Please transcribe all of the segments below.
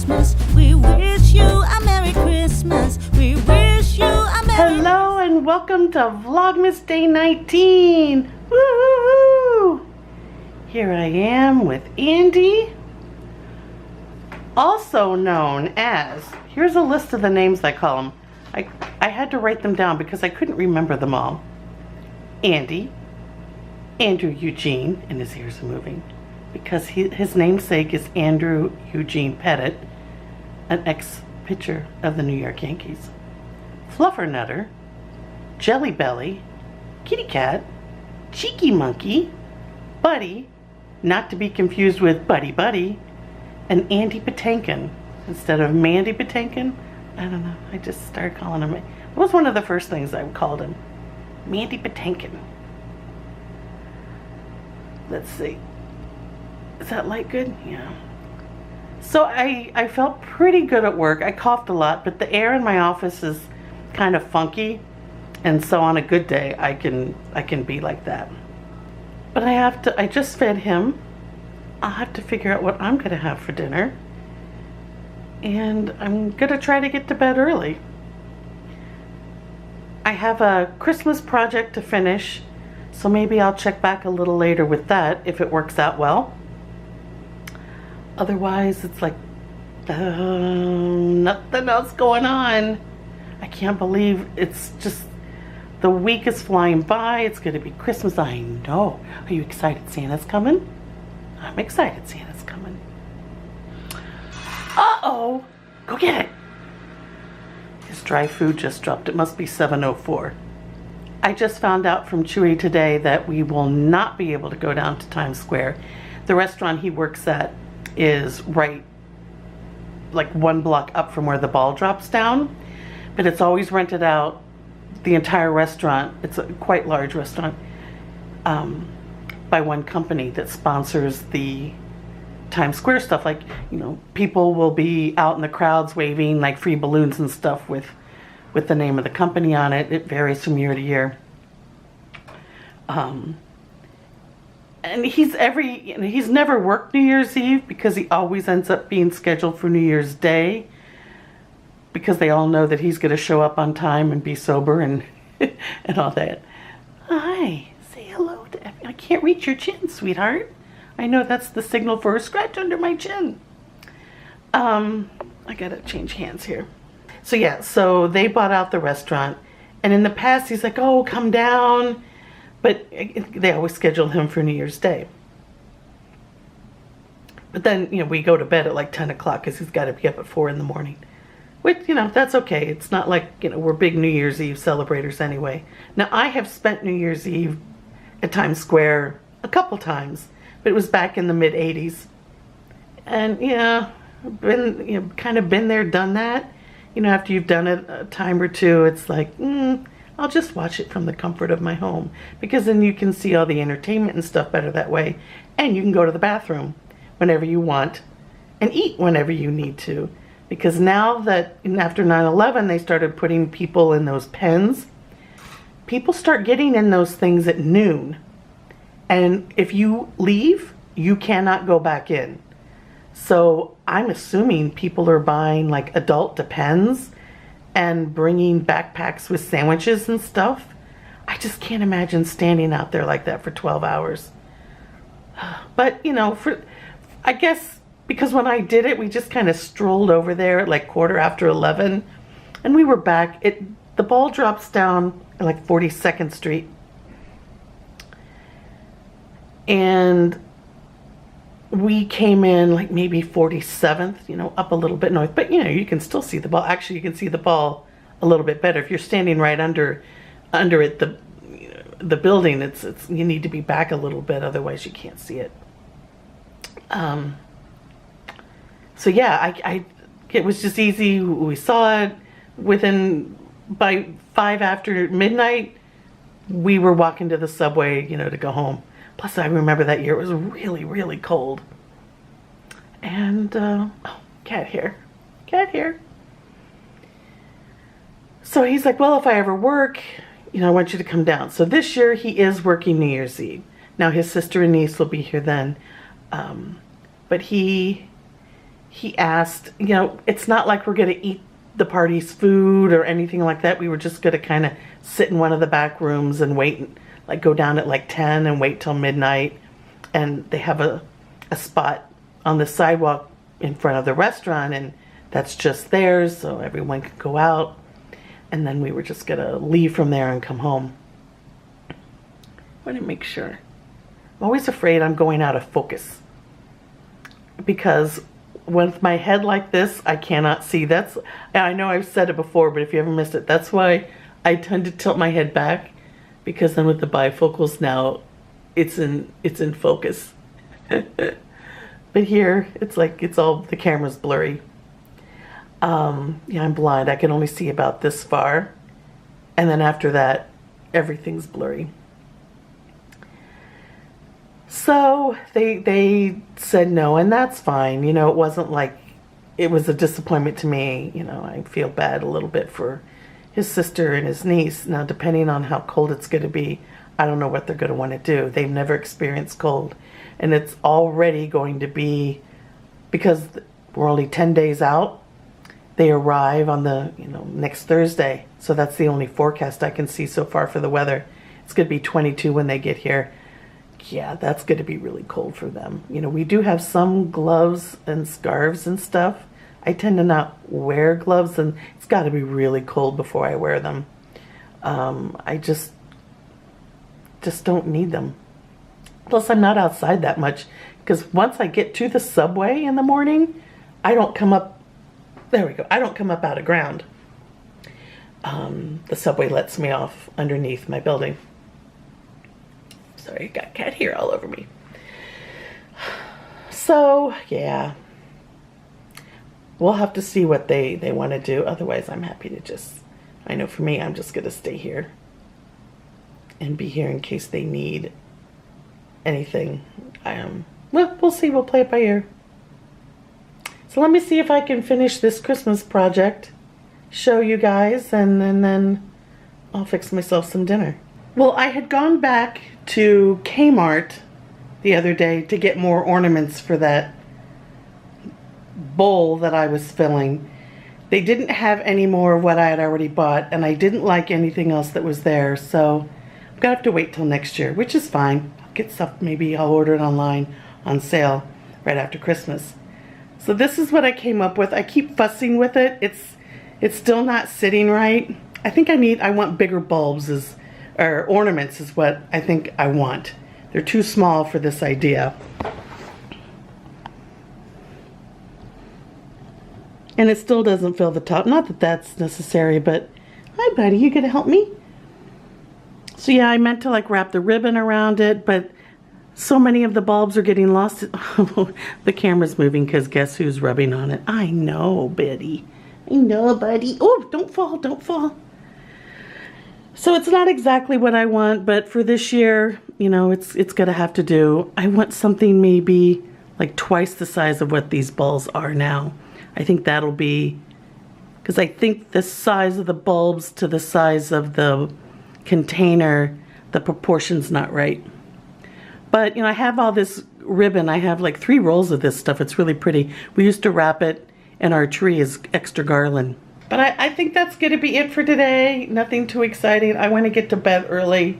Christmas. We wish you a Merry Christmas. We wish you a Merry... Hello and welcome to Vlogmas Day 19. Woo! Here I am with Andy, also known as, here's a list of the names I call him. I had to write them down because I couldn't remember them all. Andy, Andrew Eugene, and his ears are moving because his namesake is Andrew Eugene Pettit, an ex-pitcher of the New York Yankees. Fluffernutter, Jelly Belly, Kitty Cat, Cheeky Monkey, Buddy, not to be confused with Buddy Buddy, and Andy Patinkin instead of Mandy Patinkin. I don't know, I just started calling him. It was one of the first things I called him. Mandy Patinkin. Let's see. Is that light good? Yeah. So I felt pretty good at work. I coughed a lot, but the air in my office is kind of funky. And so on a good day, I can be like that. But I just fed him. I'll have to figure out what I'm gonna have for dinner. And I'm gonna try to get to bed early. I have a Christmas project to finish, so maybe I'll check back a little later with that if it works out well. Otherwise, it's like nothing else going on. I can't believe it's just the week is flying by. It's gonna be Christmas. I know. Are you excited Santa's coming? I'm excited Santa's coming. Uh-oh! Go get it! His dry food just dropped. It must be 7:04. I just found out from Chuy today that we will not be able to go down to Times Square. The restaurant he works at is right like one block up from where the ball drops down, but it's always rented out, the entire restaurant. It's a quite large restaurant, by one company that sponsors the Times Square stuff. Like, you know, people will be out in the crowds waving like free balloons and stuff with the name of the company on it. It varies from year to year. And he's never worked New Year's Eve because he always ends up being scheduled for New Year's Day, because they all know that he's going to show up on time and be sober and and all that. Hi, say hello to Effie. I can't reach your chin, sweetheart. I know that's the signal for a scratch under my chin. I gotta change hands here. So yeah, so they bought out the restaurant, and in the past he's like, oh, come down, but they always schedule him for New Year's Day. But then, you know, we go to bed at like 10 o'clock because he's got to be up at 4 in the morning. Which, you know, that's okay. It's not like, you know, we're big New Year's Eve celebrators anyway. Now, I have spent New Year's Eve at Times Square a couple times, but it was back in the mid-'80s. And, yeah, kind of been there, done that. You know, after you've done it a time or two, it's like, I'll just watch it from the comfort of my home, because then you can see all the entertainment and stuff better that way, and you can go to the bathroom whenever you want and eat whenever you need to. Because now that after 9/11 they started putting people in those pens, people start getting in those things at noon, and if you leave, you cannot go back in. So I'm assuming people are buying like adult Depends and bringing backpacks with sandwiches and stuff. I just can't imagine standing out there like that for 12 hours. But, you know, I guess because when I did it, we just kind of strolled over there at like 11:15, and we were back. The ball drops down at like 42nd Street. And we came in like maybe 47th, you know, up a little bit north, but you know, you can still see the ball. Actually, you can see the ball a little bit better if you're standing right under it. The building, it's you need to be back a little bit, otherwise you can't see it. So yeah, it was just easy. We saw it by 5 after midnight. We were walking to the subway, you know, to go home. Plus, I remember that year it was really, really cold. And, oh, cat hair. So he's like, well, if I ever work, you know, I want you to come down. So this year he is working New Year's Eve. Now his sister and niece will be here then. But he he asked, you know, it's not like we're going to eat the party's food or anything like that. We were just going to kind of sit in one of the back rooms and wait, like go down at like 10 and wait till midnight. And they have a spot on the sidewalk in front of the restaurant, and that's just theirs, so everyone could go out. And then we were just going to leave from there and come home. I want to make sure. I'm always afraid I'm going out of focus, because with my head like this, I cannot see. That's, I know I've said it before, but if you ever missed it, that's why I tend to tilt my head back, because then with the bifocals now, it's in focus. But here, it's like, it's all, the camera's blurry. Yeah, I'm blind. I can only see about this far. And then after that, everything's blurry. So they said no, and that's fine. You know, it wasn't like, it was a disappointment to me. You know, I feel bad a little bit for his sister and his niece. Now, depending on how cold it's going to be, I don't know what they're going to want to do. They've never experienced cold. And it's already going to be, because we're only 10 days out, they arrive on the, you know, next Thursday. So that's the only forecast I can see so far for the weather. It's going to be 22 when they get here. Yeah, that's going to be really cold for them. You know, we do have some gloves and scarves and stuff. I tend to not wear gloves, and it's got to be really cold before I wear them. I just don't need them. Plus, I'm not outside that much, because once I get to the subway in the morning, I don't come up, there we go, I don't come up out of ground. The subway lets me off underneath my building. Sorry, I got cat hair all over me. So, yeah. We'll have to see what they want to do. Otherwise, I'm happy to just, I know for me, I'm just going to stay here and be here in case they need anything. Well, we'll see. We'll play it by ear. So let me see if I can finish this Christmas project, show you guys, and then I'll fix myself some dinner. Well, I had gone back to Kmart the other day to get more ornaments for that bowl that I was filling. They didn't have any more of what I had already bought, and I didn't like anything else that was there, so I'm gonna have to wait till next year, which is fine. I'll get stuff, maybe I'll order it online on sale right after Christmas. So this is what I came up with. I keep fussing with it. It's still not sitting right. I think I want bigger bulbs, or ornaments is what I think I want. They're too small for this idea. And it still doesn't fill the top. Not that that's necessary, but hi buddy, you gonna help me? So yeah, I meant to like wrap the ribbon around it, but so many of the bulbs are getting lost. The camera's moving because guess who's rubbing on it? I know, Betty. I know, buddy. Oh, don't fall, don't fall. So it's not exactly what I want, but for this year, you know, it's gonna have to do. I want something maybe like twice the size of what these bulbs are now. I think that'll be, because I think the size of the bulbs to the size of the container, the proportion's not right. But, you know, I have all this ribbon. I have like 3 rolls of this stuff. It's really pretty. We used to wrap it in our tree as extra garland. But I think that's going to be it for today. Nothing too exciting. I want to get to bed early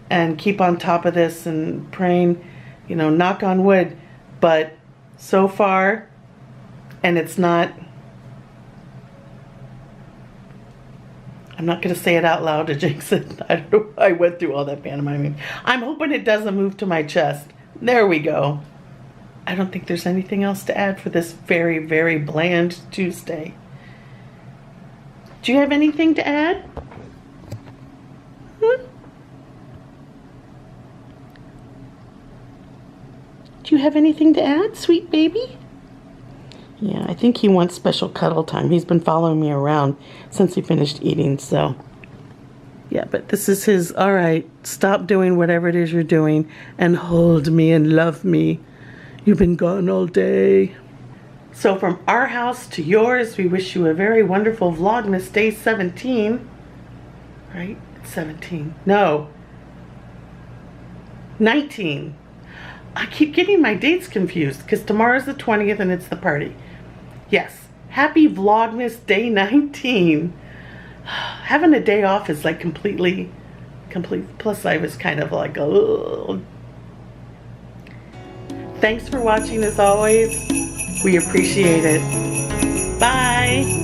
and keep on top of this and praying, you know, knock on wood. But so far, and it's not, I'm not going to say it out loud to jinx it. I don't know why I went through all that pantomiming. I'm hoping it doesn't move to my chest. There we go. I don't think there's anything else to add for this very, very bland Tuesday. Do you have anything to add? Do you have anything to add, sweet baby? Yeah, I think he wants special cuddle time. He's been following me around since he finished eating, so. Yeah, but this is his, all right, stop doing whatever it is you're doing and hold me and love me. You've been gone all day. So from our house to yours, we wish you a very wonderful Vlogmas Day 17. Right? It's 17. No. 19. I keep getting my dates confused because tomorrow's the 20th and it's the party. Yes, happy Vlogmas day 19. Having a day off is like complete. Plus I was kind of like, oh. Thanks for watching as always. We appreciate it. Bye.